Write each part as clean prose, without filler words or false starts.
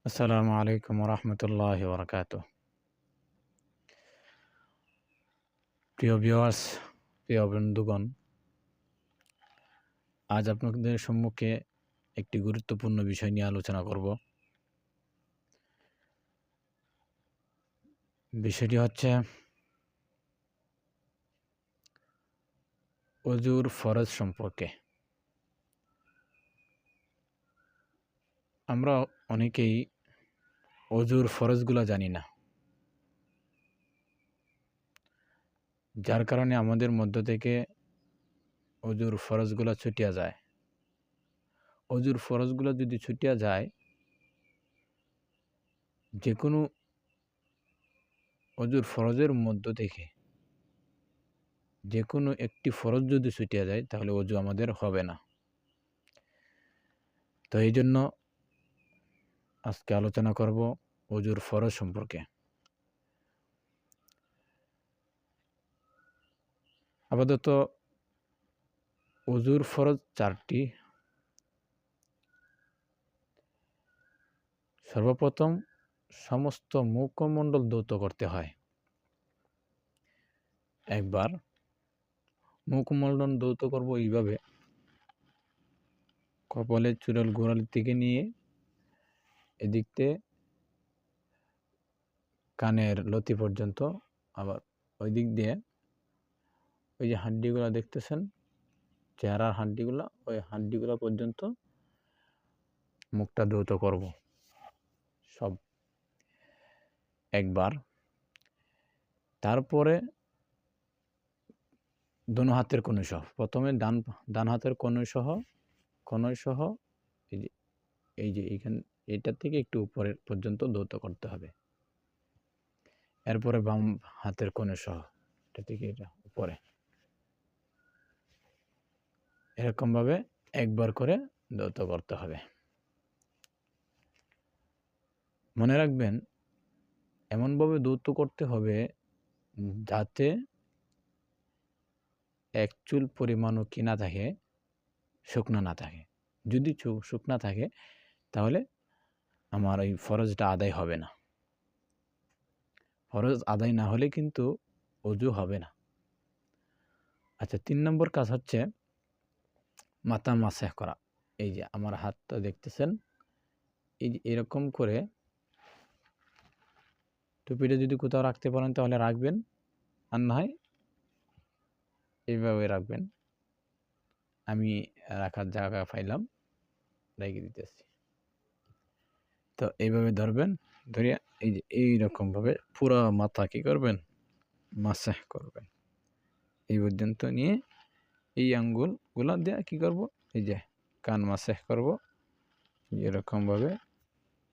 আসসালামু আলাইকুম রহমতুল্লাহ বরকাত। প্রিয় ভিউয়ার্স, প্রিয় বন্ধুগণ, আজ আপনাদের সম্মুখে একটি গুরুত্বপূর্ণ বিষয় নিয়ে আলোচনা করব। বিষয়টি হচ্ছে অজুর ফরজ সম্পর্কে। আমরা অনেকেই অজুর ফরজগুলো জানি না, যার কারণে আমাদের মধ্য থেকে অজুর ফরজগুলো ছুটিয়া যায়। অজুর ফরজগুলো যদি ছুটিয়া যায়, যে কোনো অজুর ফরজের মধ্য থেকে যে কোনো একটি ফরজ যদি ছুটিয়া যায়, তাহলে অজু আমাদের হবে না। তো এই জন্য আজকে আলোচনা করব অজুর ফরজ সম্পর্কে। আপাতত অজুর ফরজ 4টি। সর্বপ্রথম সমস্ত মুখমণ্ডল ধৌত করতে হয়। একবার মুখমণ্ডল ধৌত করব এইভাবে, কপালের চুড়াল গোড়ালি থেকে নিয়ে এদিকতে কানের লতি পর্যন্ত, আবার ওই দিক দিয়ে ওই যে হাড্ডিগুলো দেখতেছেন, চেহারার হাড্ডিগুলো, ওই হাড্ডিগুলো পর্যন্ত মুখটা ধৌত করব সব একবার। তারপরে দোনো হাতের কনুই সহ, প্রথমে ডান হাতের কনুই সহ এই যে এইখান এটা থেকে একটু উপরের পর্যন্ত ধৌত করতে হবে। এরপরে বাম হাতের কনুই সহ এটা থেকে এটা উপরে, এরকমভাবে একবার করে ধৌত করতে হবে। মনে রাখবেন, এমনভাবে ধৌত করতে হবে যাতে এক চুল পরিমাণও কি না থাকে, শুকনা না থাকে। যদি শুকনা থাকে তাহলে আমার এই ফরজটা আদায় হবে না। ফরজ আদায় না হলে কিন্তু অজু হবে না। আচ্ছা, 3 নম্বর কাজ হচ্ছে মাথা মাসাহ করা। এই যে আমার হাতটা দেখতেছেন, এই যে এরকম করে টুপিটা যদি কোথাও রাখতে পারেন তাহলে রাখবেন, আর না হয় এইভাবে রাখবেন। আমি রাখার জায়গা পাইলাম, রেখে দিতেছি। তো এইভাবে ধরবেন, ধরিয়া এই যে এইরকমভাবে পুরো মাথা কি করবেন, মাসাহ করবেন। এই পর্যন্ত নিয়ে এই আঙ্গুলগুলা দিয়ে কি করব, এই যে কান মাসাহ করব এরকমভাবে।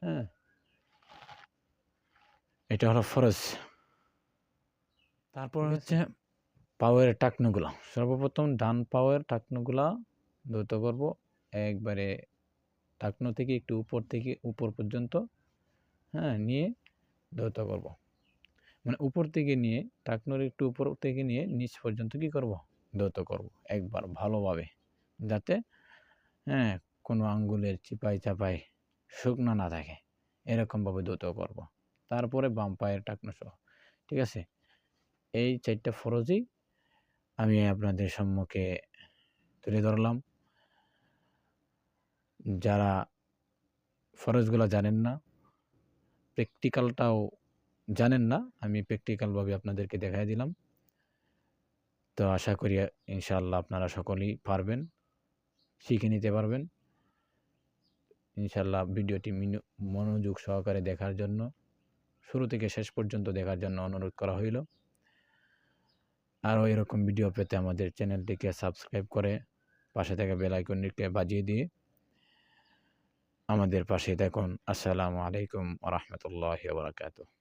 হ্যাঁ, এটা হলো ফরজ। তারপর হচ্ছে পাওয়ের টাকনুগুলা। সর্বপ্রথম ডান পাওয়ের টাকনুগুলা ধৌত করব একবারে, টাকনু থেকে একটু উপর পর্যন্ত, হ্যাঁ, নিয়ে ধৌত করব। মানে উপর থেকে নিয়ে, টাকনুর একটু উপর থেকে নিয়ে নিচ পর্যন্ত কি করব, ধৌত করব একবার ভালোভাবে, যাতে হ্যাঁ কোনো আঙ্গুলের চিপাই চাপাই শুকনা না থাকে, এরকমভাবে ধৌত করব। তারপরে বাম পায়ের টাকনু সহ। ঠিক আছে, এই 4টা ফরজই আমি আপনাদের সম্মুখে তুলে ধরলাম। যারা ফরজগুলো জানেন না, প্র্যাকটিক্যালটাও জানেন না, আমি প্র্যাকটিক্যালভাবে আপনাদেরকে দেখাই দিলাম। তো আশা করি ইনশাআল্লাহ আপনারা সকলেই পারবেন, শিখে নিতে পারবেন ইনশাআল্লাহ। ভিডিওটি মনোযোগ সহকারে দেখার জন্য, শুরু থেকে শেষ পর্যন্ত দেখার জন্য অনুরোধ করা হইল। আরও এরকম ভিডিও পেতে আমাদের চ্যানেলটিকে সাবস্ক্রাইব করে পাশে থাকা বেল আইকনটিকে বাজিয়ে দিয়ে আমাদের পাশে থাকুন। আসসালামু আলাইকুম ওয়া রাহমাতুল্লাহি ওয়া বারাকাতুহু।